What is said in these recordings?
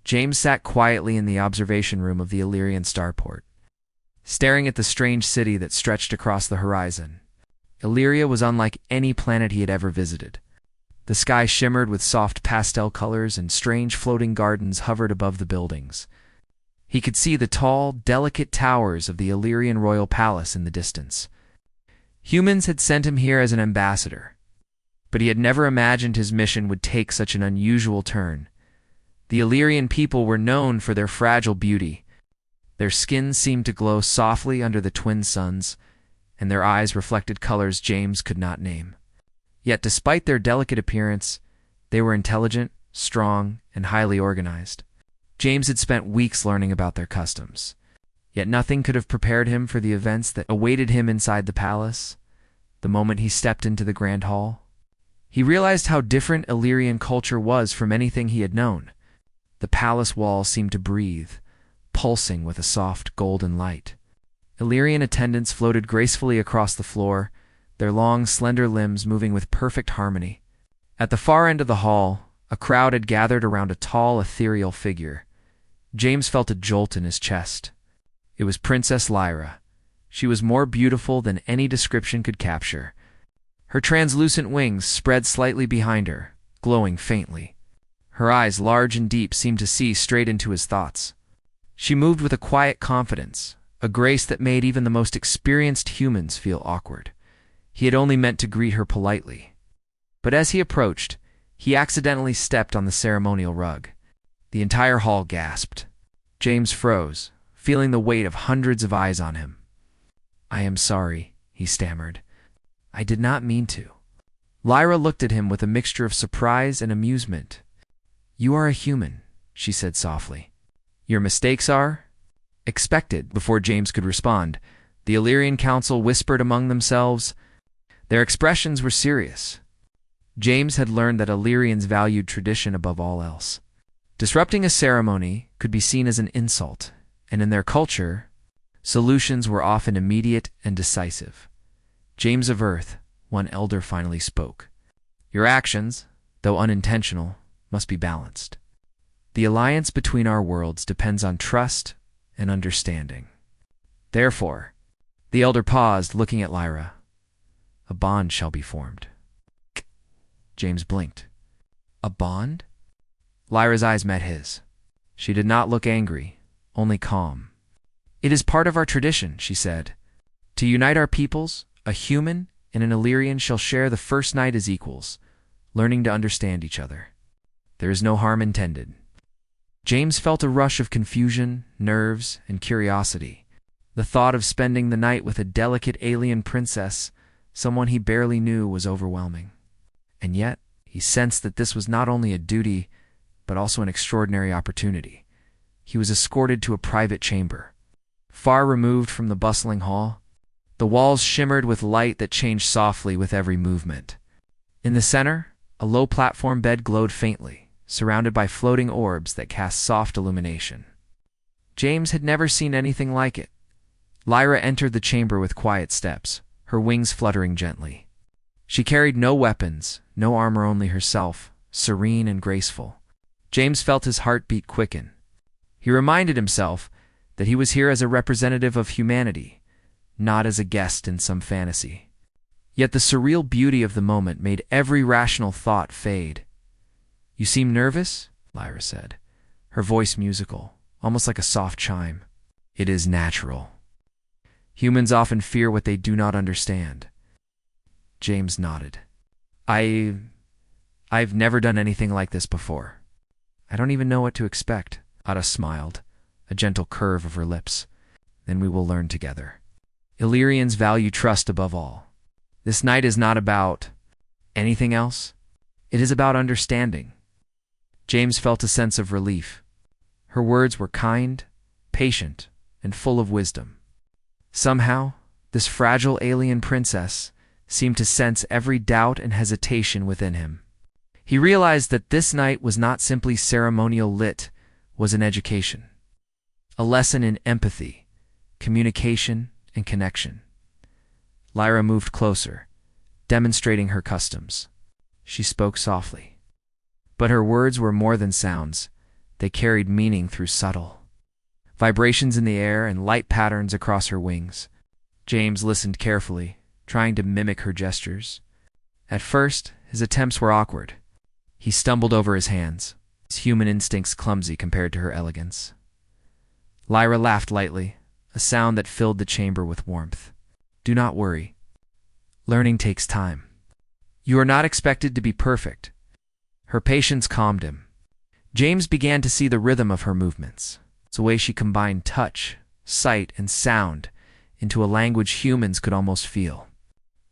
James sat quietly in the observation room of the Illyrian starport, staring at the strange city that stretched across the horizon. Illyria was unlike any planet he had ever visited. The sky shimmered with soft pastel colors, and strange floating gardens hovered above the buildings. He could see the tall, delicate towers of the Illyrian royal palace in the distance. Humans had sent him here as an ambassador, but he had never imagined his mission would take such an unusual turn. The Illyrian people were known for their fragile beauty. Their skins seemed to glow softly under the twin suns, and their eyes reflected colors James could not name. Yet despite their delicate appearance, they were intelligent, strong, and highly organized. James had spent weeks learning about their customs, yet nothing could have prepared him for the events that awaited him inside the palace. The moment he stepped into the grand hall, he realized how different Illyrian culture was from anything he had known. The palace walls seemed to breathe, pulsing with a soft golden light. Illyrian attendants floated gracefully across the floor, their long, slender limbs moving with perfect harmony. At the far end of the hall, a crowd had gathered around a tall, ethereal figure. James felt a jolt in his chest. It was Princess Lyra. She was more beautiful than any description could capture. Her translucent wings spread slightly behind her, glowing faintly. Her eyes, large and deep, seemed to see straight into his thoughts. She moved with a quiet confidence, a grace that made even the most experienced humans feel awkward. He had only meant to greet her politely. But as he approached, he accidentally stepped on the ceremonial rug. The entire hall gasped. James froze, feeling the weight of hundreds of eyes on him. "I am sorry," he stammered. "I did not mean to." Lyra looked at him with a mixture of surprise and amusement. "You are a human," she said softly. "Your mistakes are expected." Before James could respond, the Illyrian council whispered among themselves. Their expressions were serious. James had learned that Illyrians valued tradition above all else. Disrupting a ceremony could be seen as an insult, and in their culture, solutions were often immediate and decisive. "James of Earth," one elder finally spoke, "your actions, though unintentional, must be balanced. The alliance between our worlds depends on trust and understanding. Therefore," the elder paused, looking at Lyra, "a bond shall be formed." James blinked. "A bond?" Lyra's eyes met his. She did not look angry, only calm. "It is part of our tradition," she said. "To unite our peoples, a human and an Illyrian shall share the first night as equals, learning to understand each other. There is no harm intended." James felt a rush of confusion, nerves, and curiosity. The thought of spending the night with a delicate alien princess, someone he barely knew, was overwhelming. And yet, he sensed that this was not only a duty, but also an extraordinary opportunity. He was escorted to a private chamber, far removed from the bustling hall. The walls shimmered with light that changed softly with every movement. In the center, a low platform bed glowed faintly, surrounded by floating orbs that cast soft illumination. James had never seen anything like it. Lyra entered the chamber with quiet steps, her wings fluttering gently. She carried no weapons, no armor, only herself, serene and graceful. James felt his heartbeat quicken. He reminded himself that he was here as a representative of humanity, not as a guest in some fantasy. Yet the surreal beauty of the moment made every rational thought fade. "You seem nervous?" Lyra said, her voice musical, almost like a soft chime. "It is natural. Humans often fear what they do not understand." James nodded. I've never done anything like this before. I don't even know what to expect." Ada smiled, a gentle curve of her lips. "Then we will learn together. Illyrians value trust above all. This night is not about anything else. It is about understanding." James felt a sense of relief. Her words were kind, patient, and full of wisdom. Somehow, this fragile alien princess seemed to sense every doubt and hesitation within him. He realized that this night was not simply ceremonial lit, was an education. A lesson in empathy, communication, and connection. Lyra moved closer, demonstrating her customs. She spoke softly. But her words were more than sounds. They carried meaning through subtle vibrations in the air and light patterns across her wings. James listened carefully, trying to mimic her gestures. At first, his attempts were awkward. He stumbled over his hands, his human instincts clumsy compared to her elegance. Lyra laughed lightly, a sound that filled the chamber with warmth. "Do not worry. Learning takes time. You are not expected to be perfect." Her patience calmed him. James began to see the rhythm of her movements, the way she combined touch, sight, and sound into a language humans could almost feel.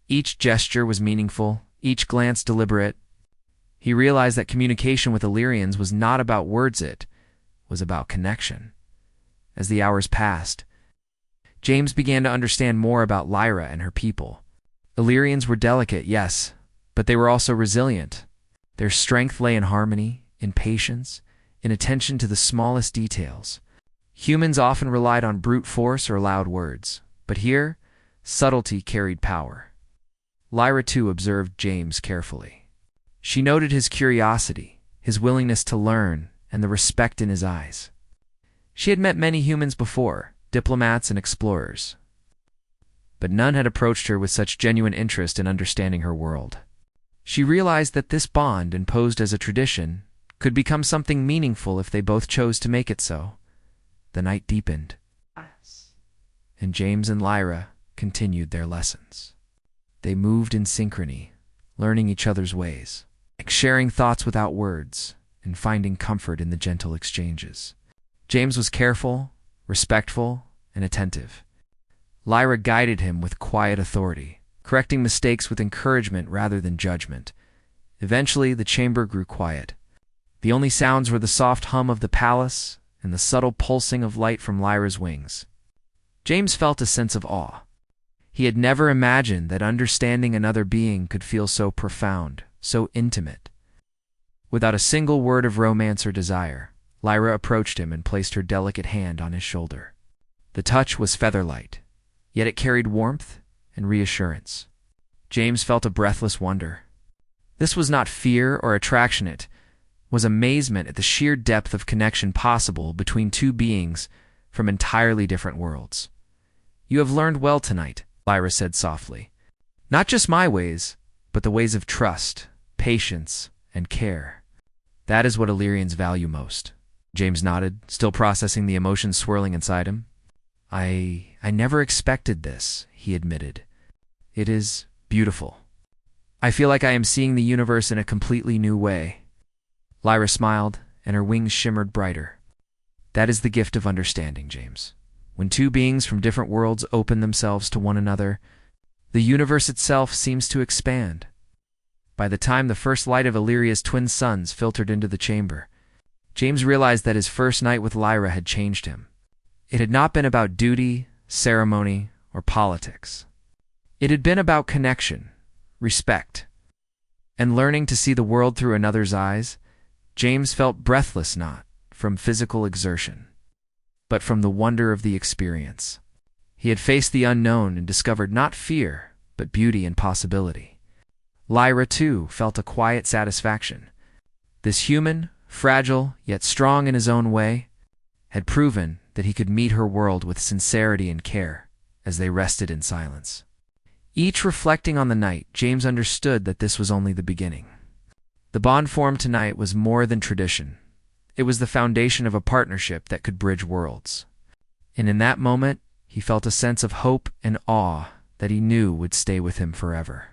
Each gesture was meaningful, each glance deliberate. He realized that communication with Illyrians was not about words, it was about connection. As the hours passed, James began to understand more about Lyra and her people. Illyrians were delicate, yes, but they were also resilient. Their strength lay in harmony, in patience, in attention to the smallest details. Humans often relied on brute force or loud words, but here, subtlety carried power. Lyra too observed James carefully. She noted his curiosity, his willingness to learn, and the respect in his eyes. She had met many humans before, diplomats and explorers, but none had approached her with such genuine interest in understanding her world. She realized that this bond, imposed as a tradition, could become something meaningful if they both chose to make it so. The night deepened, and James and Lyra continued their lessons. They moved in synchrony, learning each other's ways, sharing thoughts without words, and finding comfort in the gentle exchanges. James was careful, respectful, and attentive. Lyra guided him with quiet authority, correcting mistakes with encouragement rather than judgment. Eventually, the chamber grew quiet. The only sounds were the soft hum of the palace and the subtle pulsing of light from Lyra's wings. James felt a sense of awe. He had never imagined that understanding another being could feel so profound, so intimate. Without a single word of romance or desire, Lyra approached him and placed her delicate hand on his shoulder. The touch was feather-light, yet it carried warmth and reassurance. James felt a breathless wonder. This was not fear or attraction, it was amazement at the sheer depth of connection possible between two beings from entirely different worlds. "You have learned well tonight," Lyra said softly. "Not just my ways, but the ways of trust, patience, and care. That is what Illyrians value most." James nodded, still processing the emotions swirling inside him. I never expected this," he admitted. "It is beautiful. I feel like I am seeing the universe in a completely new way." Lyra smiled, and her wings shimmered brighter. "That is the gift of understanding, James. When two beings from different worlds open themselves to one another, the universe itself seems to expand." By the time the first light of Illyria's twin suns filtered into the chamber, James realized that his first night with Lyra had changed him. It had not been about duty, ceremony, or politics. It had been about connection, respect, and learning to see the world through another's eyes. James felt breathless, not from physical exertion, but from the wonder of the experience. He had faced the unknown and discovered not fear, but beauty and possibility. Lyra, too, felt a quiet satisfaction. This human, fragile yet strong in his own way, had proven that he could meet her world with sincerity and care as they rested in silence. Each reflecting on the night, James understood that this was only the beginning. The bond formed tonight was more than tradition. It was the foundation of a partnership that could bridge worlds. And in that moment, he felt a sense of hope and awe that he knew would stay with him forever.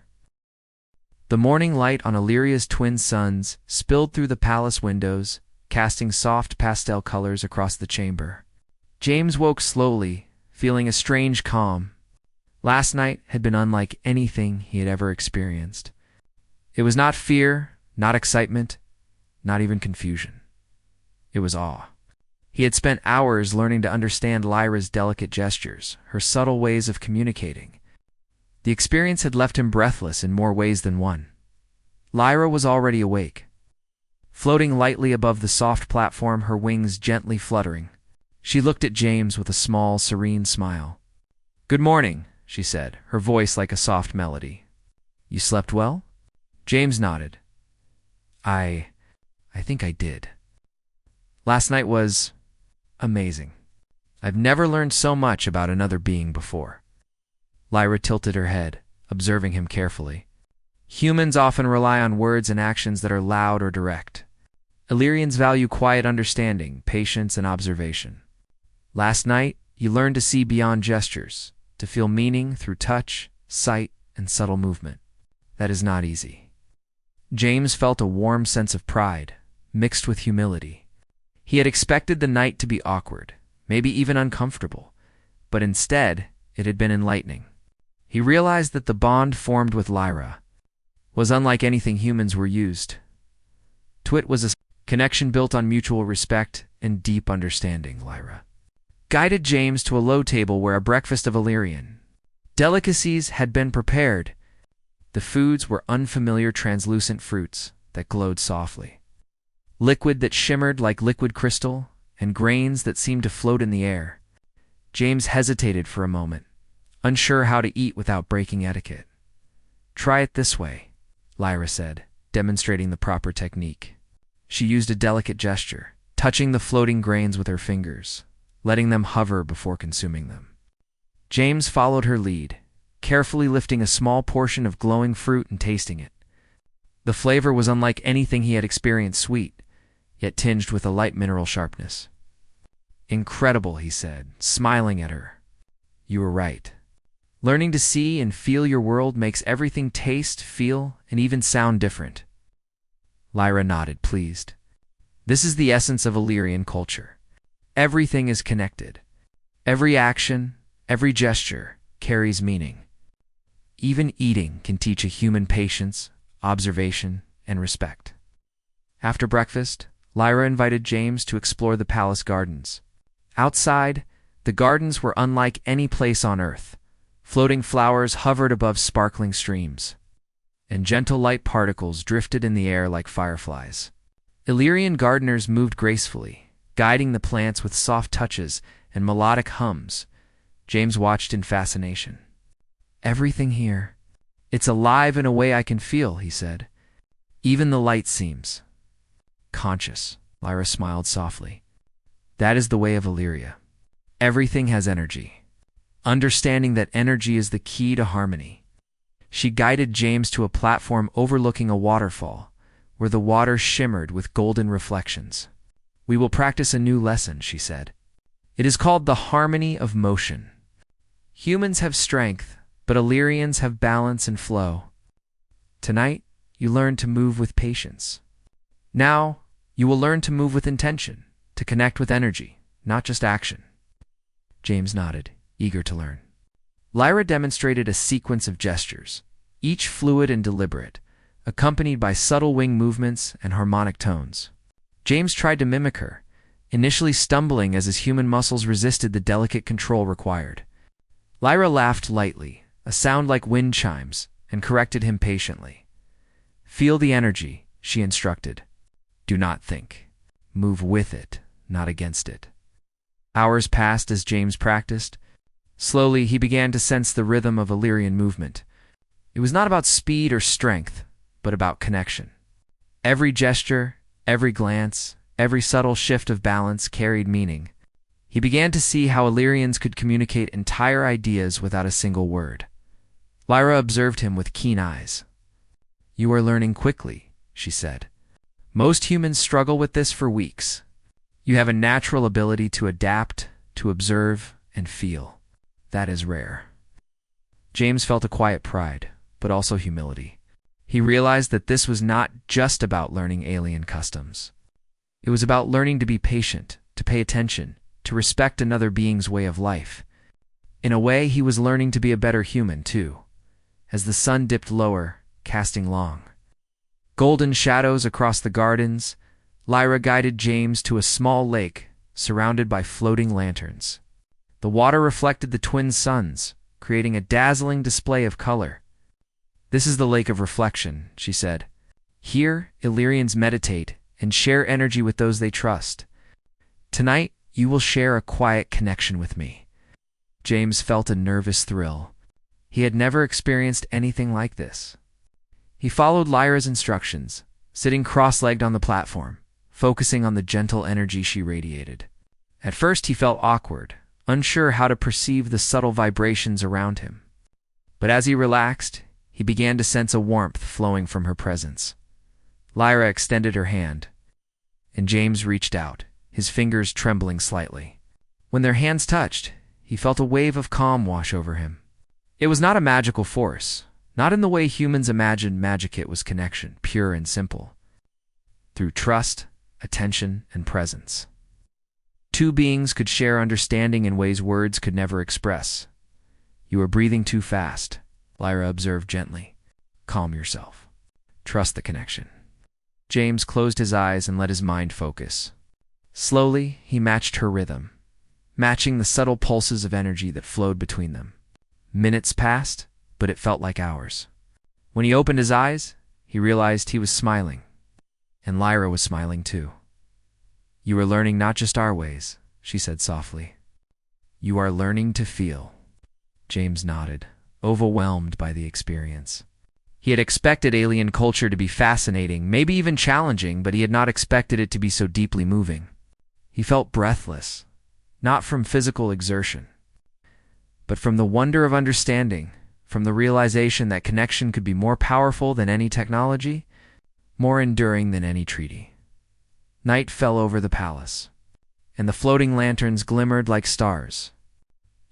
The morning light on Illyria's twin suns spilled through the palace windows, casting soft pastel colors across the chamber. James woke slowly, feeling a strange calm. Last night had been unlike anything he had ever experienced. It was not fear, not excitement, not even confusion. It was awe. He had spent hours learning to understand Lyra's delicate gestures, her subtle ways of communicating. The experience had left him breathless in more ways than one. Lyra was already awake. Floating lightly above the soft platform, her wings gently fluttering, she looked at James with a small, serene smile. "Good morning," she said, her voice like a soft melody. "You slept well?" James nodded. I think I did." Last night was amazing. I've never learned so much about another being before. Lyra tilted her head, observing him carefully. Humans often rely on words and actions that are loud or direct. Illyrians value quiet understanding, patience, and observation. Last night, you learned to see beyond gestures, to feel meaning through touch, sight, and subtle movement. That is not easy. James felt a warm sense of pride, mixed with humility. He had expected the night to be awkward, maybe even uncomfortable, but instead, it had been enlightening. He realized that the bond formed with Lyra was unlike anything humans were used to. It was a connection built on mutual respect and deep understanding. Lyra guided James to a low table where a breakfast of Illyrian delicacies had been prepared. The foods were unfamiliar translucent fruits that glowed softly, liquid that shimmered like liquid crystal, and grains that seemed to float in the air. James hesitated for a moment, unsure how to eat without breaking etiquette. "Try it this way," Lyra said, demonstrating the proper technique. She used a delicate gesture, touching the floating grains with her fingers, letting them hover before consuming them. James followed her lead, carefully lifting a small portion of glowing fruit and tasting it. The flavor was unlike anything he had experienced, sweet, yet tinged with a light mineral sharpness. "Incredible," he said, smiling at her. "You were right. Learning to see and feel your world makes everything taste, feel, and even sound different." Lyra nodded, pleased. This is the essence of Illyrian culture. Everything is connected. Every action, every gesture carries meaning. Even eating can teach a human patience, observation, and respect. After breakfast, Lyra invited James to explore the palace gardens. Outside, the gardens were unlike any place on earth. Floating flowers hovered above sparkling streams, and gentle light particles drifted in the air like fireflies. Illyrian gardeners moved gracefully, guiding the plants with soft touches and melodic hums. James watched in fascination. "Everything here, it's alive in a way I can feel," he said. "Even the light seems conscious." Lyra smiled softly. "That is the way of Illyria. Everything has energy. Understanding that energy is the key to harmony." She guided James to a platform overlooking a waterfall, where the water shimmered with golden reflections. "We will practice a new lesson," she said. "It is called the harmony of motion. Humans have strength, but Illyrians have balance and flow. Tonight, you learn to move with patience. Now, you will learn to move with intention, to connect with energy, not just action." James nodded, eager to learn. Lyra demonstrated a sequence of gestures, each fluid and deliberate, accompanied by subtle wing movements and harmonic tones. James tried to mimic her, initially stumbling as his human muscles resisted the delicate control required. Lyra laughed lightly, a sound like wind chimes, and corrected him patiently. "Feel the energy," she instructed. "Do not think. Move with it, not against it." Hours passed as James practiced. Slowly, he began to sense the rhythm of Illyrian movement. It was not about speed or strength, but about connection. Every gesture, every glance, every subtle shift of balance carried meaning. He began to see how Illyrians could communicate entire ideas without a single word. Lyra observed him with keen eyes. "You are learning quickly," she said. "Most humans struggle with this for weeks. You have a natural ability to adapt, to observe, and feel. That is rare." James felt a quiet pride, but also humility. He realized that this was not just about learning alien customs. It was about learning to be patient, to pay attention, to respect another being's way of life. In a way, he was learning to be a better human, too. As the sun dipped lower, casting long golden shadows across the gardens, Lyra guided James to a small lake surrounded by floating lanterns. The water reflected the twin suns, creating a dazzling display of color. "This is the Lake of Reflection," she said. "Here, Illyrians meditate and share energy with those they trust. Tonight, you will share a quiet connection with me." James felt a nervous thrill. He had never experienced anything like this. He followed Lyra's instructions, sitting cross-legged on the platform, focusing on the gentle energy she radiated. At first he felt awkward, unsure how to perceive the subtle vibrations around him. But as he relaxed, he began to sense a warmth flowing from her presence. Lyra extended her hand, and James reached out, his fingers trembling slightly. When their hands touched, he felt a wave of calm wash over him. It was not a magical force, not in the way humans imagined magic. It was connection, pure and simple, through trust, attention, and presence. Two beings could share understanding in ways words could never express. "You are breathing too fast," Lyra observed gently. "Calm yourself. Trust the connection." James closed his eyes and let his mind focus. Slowly, he matched her rhythm, matching the subtle pulses of energy that flowed between them. Minutes passed, but it felt like hours. When he opened his eyes, he realized he was smiling. And Lyra was smiling too. "You are learning not just our ways," she said softly. "You are learning to feel." James nodded, overwhelmed by the experience. He had expected alien culture to be fascinating, maybe even challenging, but he had not expected it to be so deeply moving. He felt breathless, not from physical exertion, but from the wonder of understanding, from the realization that connection could be more powerful than any technology, more enduring than any treaty. Night fell over the palace, and the floating lanterns glimmered like stars.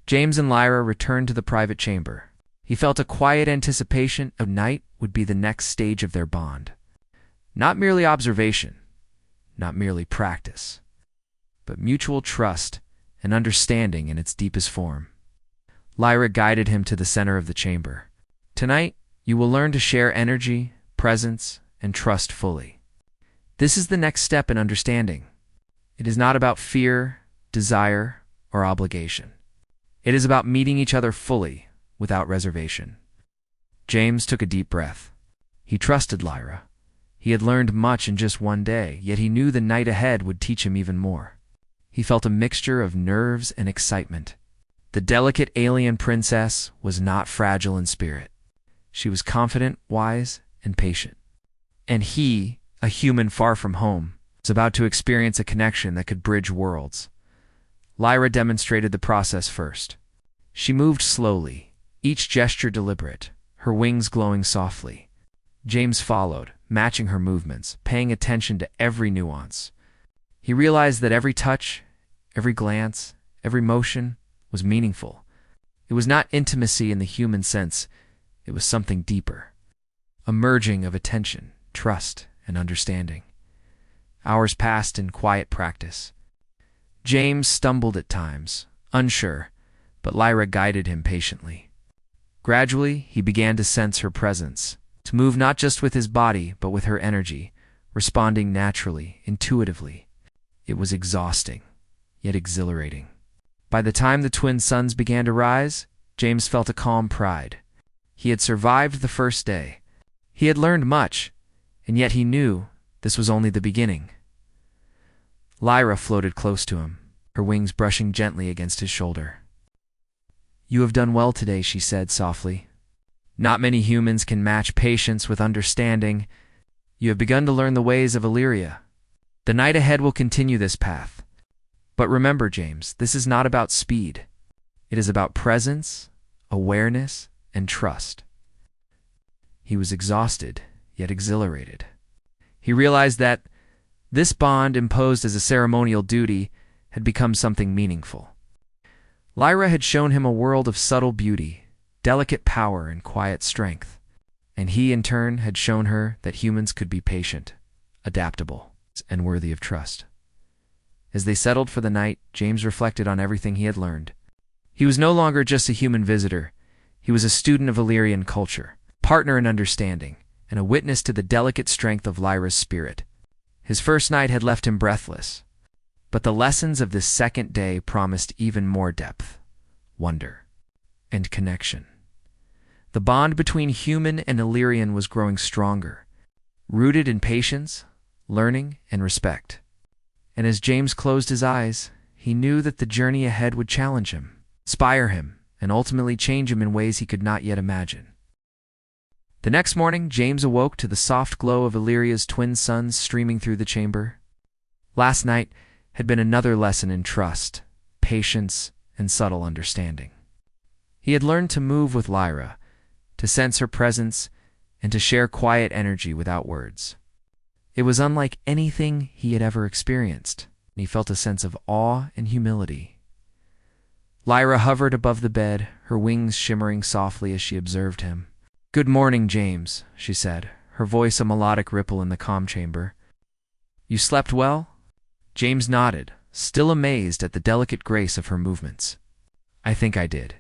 James and Lyra returned to the private chamber. He felt a quiet anticipation of night would be the next stage of their bond. Not merely observation, not merely practice, but mutual trust and understanding in its deepest form. Lyra guided him to the center of the chamber. "Tonight, you will learn to share energy, presence, and trust fully. This is the next step in understanding. It is not about fear, desire, or obligation. It is about meeting each other fully, without reservation." James took a deep breath. He trusted Lyra. He had learned much in just one day, yet he knew the night ahead would teach him even more. He felt a mixture of nerves and excitement. The delicate alien princess was not fragile in spirit. She was confident, wise, and patient. And he, a human far from home, was about to experience a connection that could bridge worlds. Lyra demonstrated the process first. She moved slowly, each gesture deliberate, her wings glowing softly. James followed, matching her movements, paying attention to every nuance. He realized that every touch, every glance, every motion was meaningful. It was not intimacy in the human sense, it was something deeper. A merging of attention, trust, and understanding. Hours passed in quiet practice. James stumbled at times, unsure, but Lyra guided him patiently. Gradually, he began to sense her presence, to move not just with his body, but with her energy, responding naturally, intuitively. It was exhausting, yet exhilarating. By the time the twin suns began to rise, James felt a calm pride. He had survived the first day. He had learned much, and yet he knew this was only the beginning. Lyra floated close to him, her wings brushing gently against his shoulder. "You have done well today," she said softly. "Not many humans can match patience with understanding. You have begun to learn the ways of Illyria. The night ahead will continue this path. But remember, James, this is not about speed. It is about presence, awareness, and trust." He was exhausted, yet exhilarated. He realized that this bond, imposed as a ceremonial duty, had become something meaningful. Lyra had shown him a world of subtle beauty, delicate power, and quiet strength. And he, in turn, had shown her that humans could be patient, adaptable, and worthy of trust. As they settled for the night, James reflected on everything he had learned. He was no longer just a human visitor. He was a student of Illyrian culture, partner in understanding, and a witness to the delicate strength of Lyra's spirit. His first night had left him breathless, but the lessons of this second day promised even more depth, wonder, and connection. The bond between human and Illyrian was growing stronger, rooted in patience, learning, and respect. And as James closed his eyes, he knew that the journey ahead would challenge him, inspire him, and ultimately change him in ways he could not yet imagine. The next morning, James awoke to the soft glow of Illyria's twin suns streaming through the chamber. Last night had been another lesson in trust, patience, and subtle understanding. He had learned to move with Lyra, to sense her presence, and to share quiet energy without words. It was unlike anything he had ever experienced, and he felt a sense of awe and humility. Lyra hovered above the bed, her wings shimmering softly as she observed him. "Good morning, James," she said, her voice a melodic ripple in the calm chamber. "You slept well?" James nodded, still amazed at the delicate grace of her movements. "I think I did.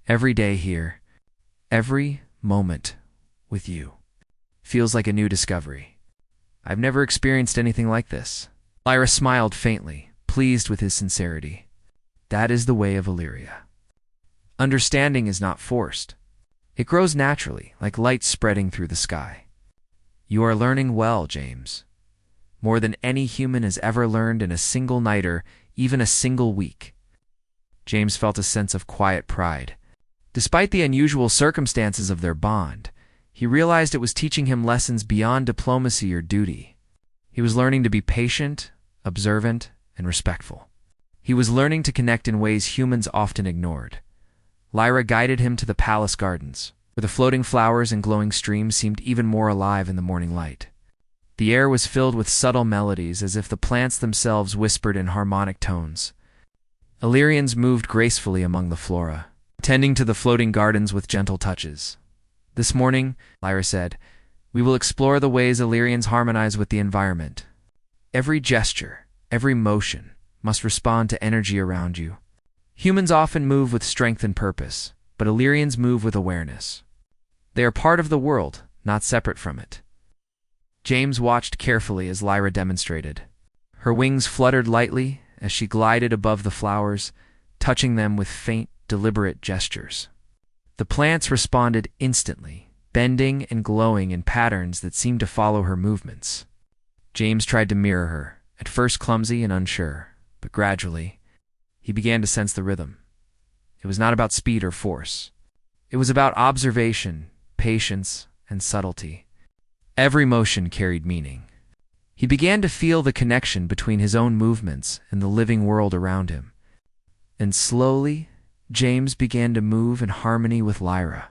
Every day here, every moment with you, feels like a new discovery. I've never experienced anything like this." Lyra smiled faintly, pleased with his sincerity. That is the way of Illyria. Understanding is not forced. It grows naturally, like light spreading through the sky. You are learning well, James. More than any human has ever learned in a single night or even a single week. James felt a sense of quiet pride. Despite the unusual circumstances of their bond, he realized it was teaching him lessons beyond diplomacy or duty. He was learning to be patient, observant, and respectful. He was learning to connect in ways humans often ignored. Lyra guided him to the palace gardens, where the floating flowers and glowing streams seemed even more alive in the morning light. The air was filled with subtle melodies, as if the plants themselves whispered in harmonic tones. Illyrians moved gracefully among the flora, tending to the floating gardens with gentle touches. "This morning," Lyra said, "we will explore the ways Illyrians harmonize with the environment. Every gesture, every motion, must respond to energy around you. Humans often move with strength and purpose, but Illyrians move with awareness. They are part of the world, not separate from it." James watched carefully as Lyra demonstrated. Her wings fluttered lightly as she glided above the flowers, touching them with faint, deliberate gestures. The plants responded instantly, bending and glowing in patterns that seemed to follow her movements. James tried to mirror her, at first clumsy and unsure, but gradually, he began to sense the rhythm. It was not about speed or force. It was about observation, patience, and subtlety. Every motion carried meaning. He began to feel the connection between his own movements and the living world around him. And slowly, James began to move in harmony with Lyra,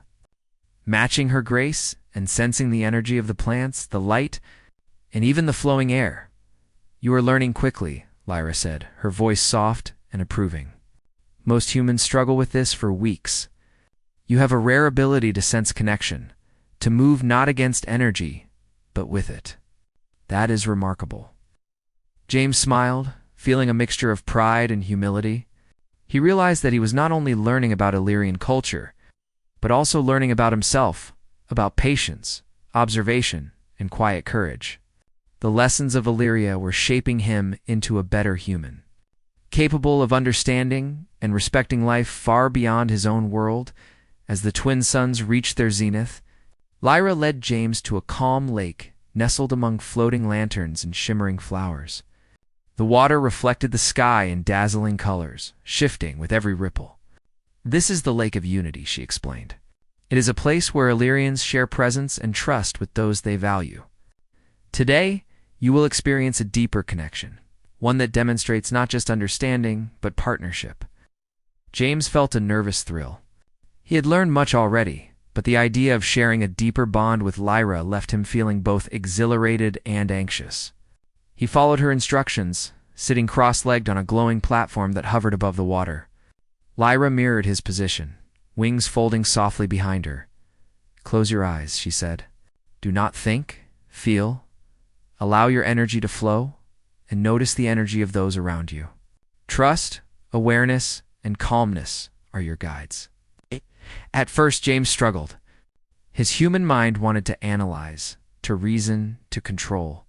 matching her grace and sensing the energy of the plants, the light, and even the flowing air. "You are learning quickly," Lyra said, her voice soft and approving. "Most humans struggle with this for weeks. You have a rare ability to sense connection, to move not against energy, but with it. That is remarkable." James smiled, feeling a mixture of pride and humility. He realized that he was not only learning about Illyrian culture, but also learning about himself, about patience, observation, and quiet courage. The lessons of Illyria were shaping him into a better human, capable of understanding and respecting life far beyond his own world. As the twin suns reached their zenith, Lyra led James to a calm lake nestled among floating lanterns and shimmering flowers. The water reflected the sky in dazzling colors, shifting with every ripple. "This is the Lake of Unity," she explained. "It is a place where Illyrians share presence and trust with those they value. Today, you will experience a deeper connection, one that demonstrates not just understanding, but partnership." James felt a nervous thrill. He had learned much already, but the idea of sharing a deeper bond with Lyra left him feeling both exhilarated and anxious. He followed her instructions, sitting cross-legged on a glowing platform that hovered above the water. Lyra mirrored his position, wings folding softly behind her. "Close your eyes," she said. "Do not think, feel. Allow your energy to flow, and notice the energy of those around you. Trust, awareness, and calmness are your guides." At first, James struggled. His human mind wanted to analyze, to reason, to control.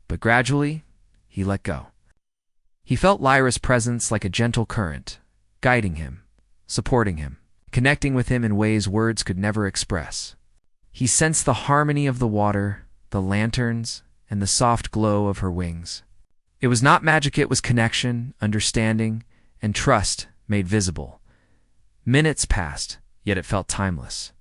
But gradually, he let go. He felt Lyra's presence like a gentle current, guiding him, supporting him, connecting with him in ways words could never express. He sensed the harmony of the water, the lanterns, and the soft glow of her wings. It was not magic, it was connection, understanding, and trust made visible. Minutes passed, yet it felt timeless.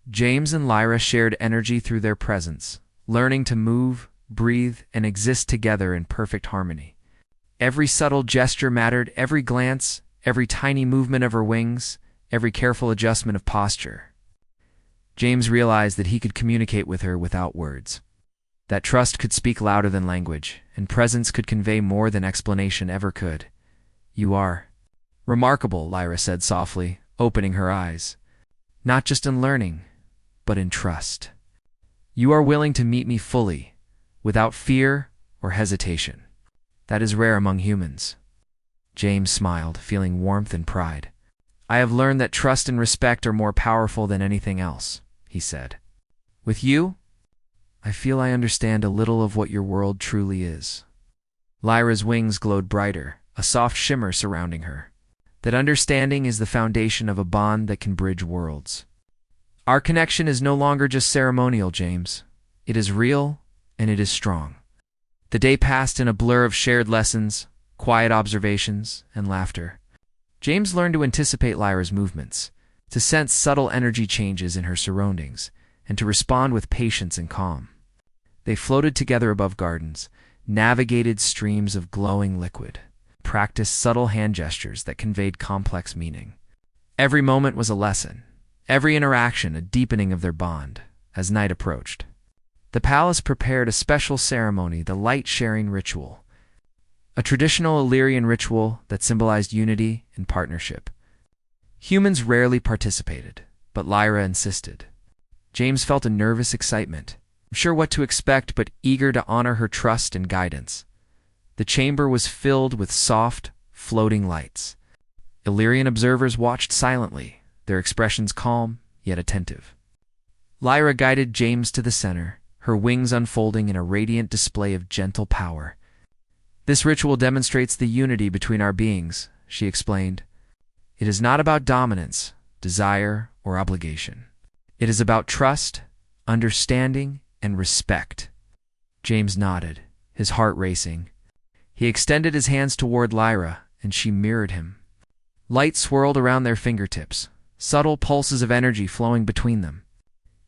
James and Lyra shared energy through their presence, learning to move, breathe, and exist together in perfect harmony. Every subtle gesture mattered, every glance, every tiny movement of her wings, every careful adjustment of posture. James realized that he could communicate with her without words, that trust could speak louder than language, and presence could convey more than explanation ever could. "You are remarkable," Lyra said softly, opening her eyes. "Not just in learning, but in trust. You are willing to meet me fully, without fear or hesitation. That is rare among humans." James smiled, feeling warmth and pride. "I have learned that trust and respect are more powerful than anything else," he said. "With you, I feel I understand a little of what your world truly is." Lyra's wings glowed brighter, a soft shimmer surrounding her. "That understanding is the foundation of a bond that can bridge worlds. Our connection is no longer just ceremonial, James. It is real, and it is strong." The day passed in a blur of shared lessons, quiet observations, and laughter. James learned to anticipate Lyra's movements, to sense subtle energy changes in her surroundings, and to respond with patience and calm. They floated together above gardens, navigated streams of glowing liquid, practiced subtle hand gestures that conveyed complex meaning. Every moment was a lesson, every interaction a deepening of their bond. As night approached, the palace prepared a special ceremony, the light-sharing ritual, a traditional Illyrian ritual that symbolized unity and partnership. Humans rarely participated, but Lyra insisted. James felt a nervous excitement, unsure what to expect but eager to honor her trust and guidance. The chamber was filled with soft, floating lights. Illyrian observers watched silently, their expressions calm yet attentive. Lyra guided James to the center, her wings unfolding in a radiant display of gentle power. "This ritual demonstrates the unity between our beings," she explained. "It is not about dominance, desire, or obligation. It is about trust, understanding, and respect." James nodded, his heart racing. He extended his hands toward Lyra, and she mirrored him. Light swirled around their fingertips, subtle pulses of energy flowing between them.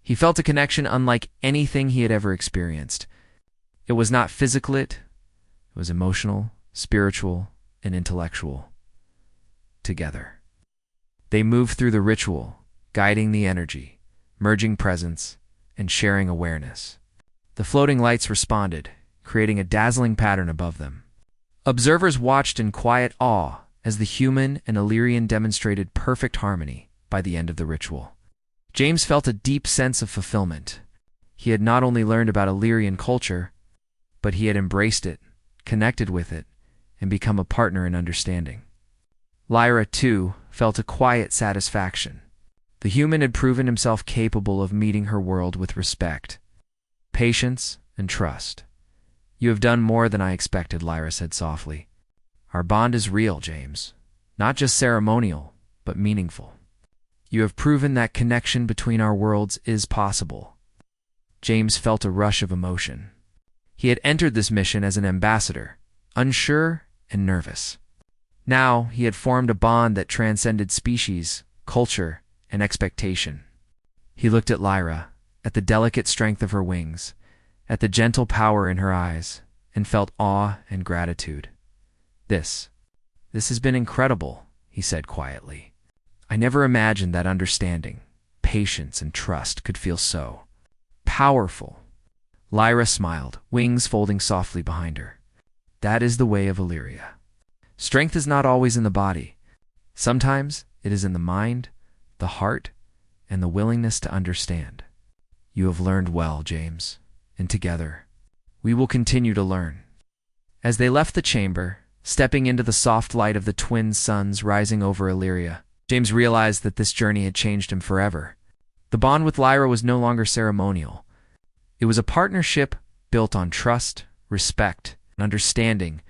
He felt a connection unlike anything he had ever experienced. It was not physical, it was emotional, spiritual, and intellectual. Together, they moved through the ritual, guiding the energy, merging presence, and sharing awareness. The floating lights responded, creating a dazzling pattern above them. Observers watched in quiet awe as the human and Illyrian demonstrated perfect harmony by the end of the ritual. James felt a deep sense of fulfillment. He had not only learned about Illyrian culture, but he had embraced it, connected with it, and become a partner in understanding. Lyra, too, felt a quiet satisfaction. The human had proven himself capable of meeting her world with respect, patience, and trust. "You have done more than I expected," Lyra said softly. "Our bond is real, James. Not just ceremonial, but meaningful. You have proven that connection between our worlds is possible." James felt a rush of emotion. He had entered this mission as an ambassador, unsure and nervous. Now he had formed a bond that transcended species, culture, and expectation. He looked at Lyra, at the delicate strength of her wings, at the gentle power in her eyes, and felt awe and gratitude. This has been incredible," he said quietly. "I never imagined that understanding, patience, and trust could feel so powerful." Lyra smiled, wings folding softly behind her. "That is the way of Illyria. Strength is not always in the body. Sometimes it is in the mind, the heart, and the willingness to understand. You have learned well, James, and together, we will continue to learn." As they left the chamber, stepping into the soft light of the twin suns rising over Illyria, James realized that this journey had changed him forever. The bond with Lyra was no longer ceremonial. It was a partnership built on trust, respect, and understanding,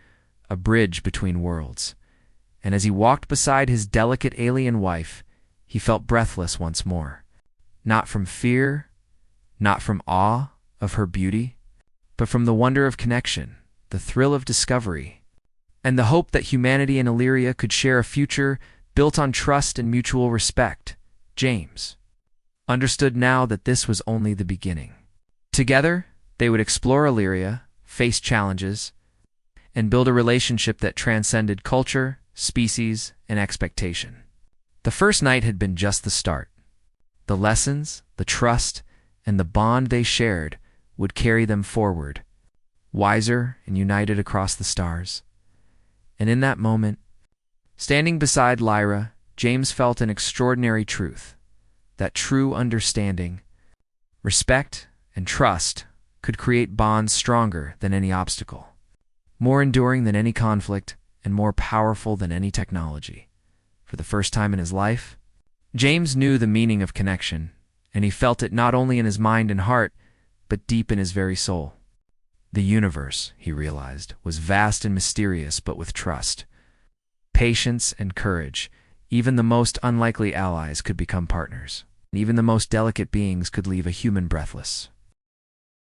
a bridge between worlds. And as he walked beside his delicate alien wife, he felt breathless once more. Not from fear, not from awe of her beauty, but from the wonder of connection, the thrill of discovery, and the hope that humanity and Illyria could share a future built on trust and mutual respect. James understood now that this was only the beginning. Together, they would explore Illyria, face challenges, and build a relationship that transcended culture, species, and expectation. The first night had been just the start. The lessons, the trust, and the bond they shared would carry them forward, wiser and united across the stars. And in that moment, standing beside Lyra, James felt an extraordinary truth, that true understanding, respect, and trust could create bonds stronger than any obstacle, more enduring than any conflict, and more powerful than any technology. For the first time in his life, James knew the meaning of connection, and he felt it not only in his mind and heart, but deep in his very soul. The universe, he realized, was vast and mysterious, but with trust, patience, and courage, even the most unlikely allies could become partners. Even the most delicate beings could leave a human breathless.